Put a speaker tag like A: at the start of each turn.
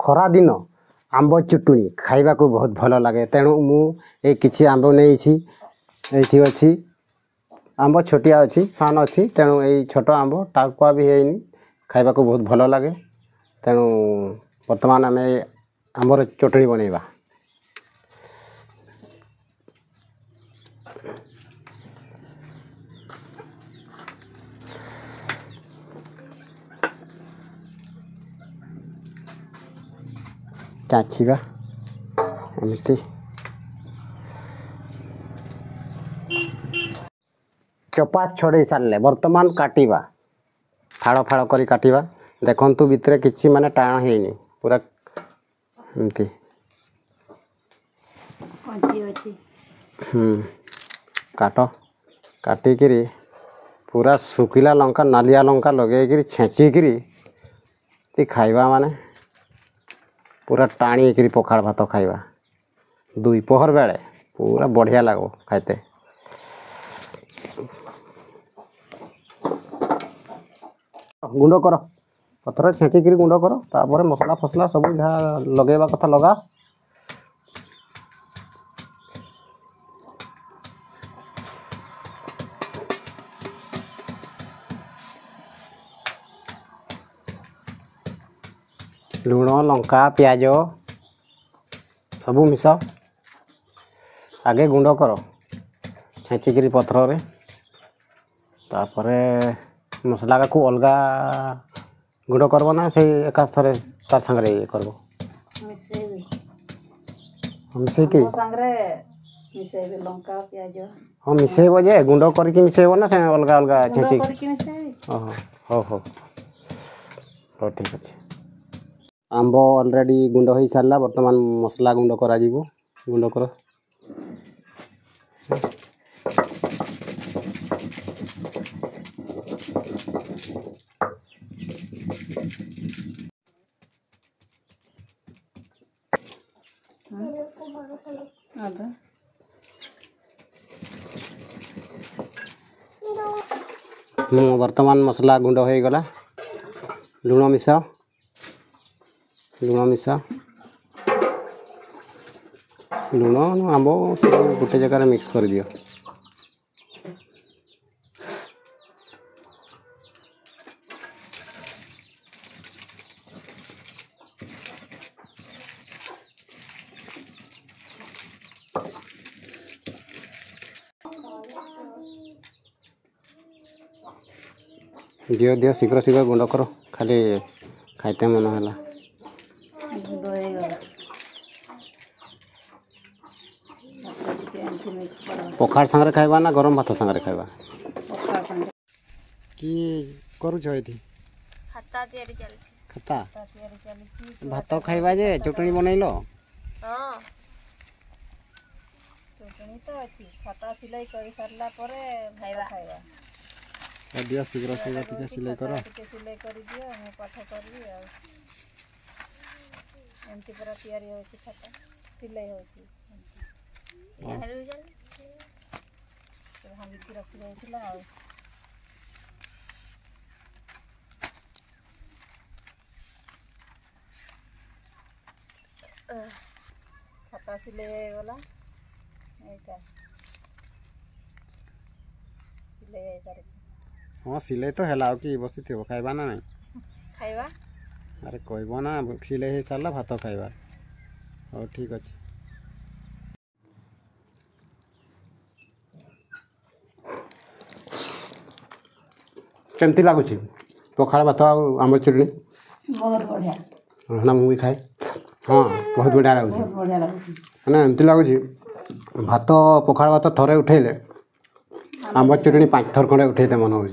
A: खरा दिन आंब चुटुणी खाइबा को बहुत भल लगे तेणु मु ए किछि आंब नहीं एठी अछि आंब छोटिया अच्छी सान अच्छी तेणु यही छोट आंब टाकुआ भी है खाइबा को बहुत भल लगे तेणु वर्तमान आम आंबर चटणी बनैबा चाचिबा एमती चपा छड़े सारे वर्तमान काटिबा फाड़ फाड़ करी काटिबा देखंतु भितरे किछि माने टाण हेनी पूरा एमती काट काटिकी पूरा सुखिला लंका नालिया लंका लगे छेचिकी खाइबा माने पूरा टाणी पखाड़ भात खाइबा दुई पहर बेले पूरा बढ़िया लगो खाइते गुंड कर पथर छेचिक गुंड कर तापर मसला फसला सब जहाँ लगेबा कथा लगा लुण लंका प्याज सब मिस आगे गुंड कर छेचिक पथर रे तापर मसला को अलगा गुंड करब ना से एका थरे तार संगे ये करब मिसेबी लंका प्याज हाँ मिसेब जे गुंड करके मिसेब ना से अलगा अलगा छेचिक हो हो हो ठीक अच्छे आंब ऑलरेडी गुंड हो सारा वर्तमान मसला गुंड करा जीवो गुंड कर वर्तमान मसला गुंड हो गला लुण मिसा लुण आंब सब गोटे जगह मिक्स कर दियो दियो दियो शीघ्र शीघ्र गुंड करो खाली खाइते मन है पखाड़ संगे खाइबा ना गरम भात संगे खाइबा कि करूछ एथि खाता तयारी चलछि खाता तयारी चलछि भात खाइबा जे चटनी बनैलो हां चटनी तो अछि खाता सिलाई कर सरला परे खाइबा दिया शीघ्र शीघ्र टिके सिलाई कर दियो हम पाठ करबी आ एमती पूरा तयारी होछि खाता सिलाई होछि हेरु चल तो हम इति रखि देथिला आ खाता सिलाई गला एटा सिलाई सारे हाँ सिलाई तो है कि बसी थे खाइबा ना नहीं खाइबा अरे कहब ना सिलाई हो सारा भात खाइबा हाँ ठीक अच्छे केमती लगुच पखाड़ भात आम चटनी बहुत बढ़िया ना मुझे खाए हाँ बहुत बढ़िया लगुच ना एमती लगुच भात पखाड़ भात थरे उठेले आम चटनी 5 थर खंडे उठेते मन हो।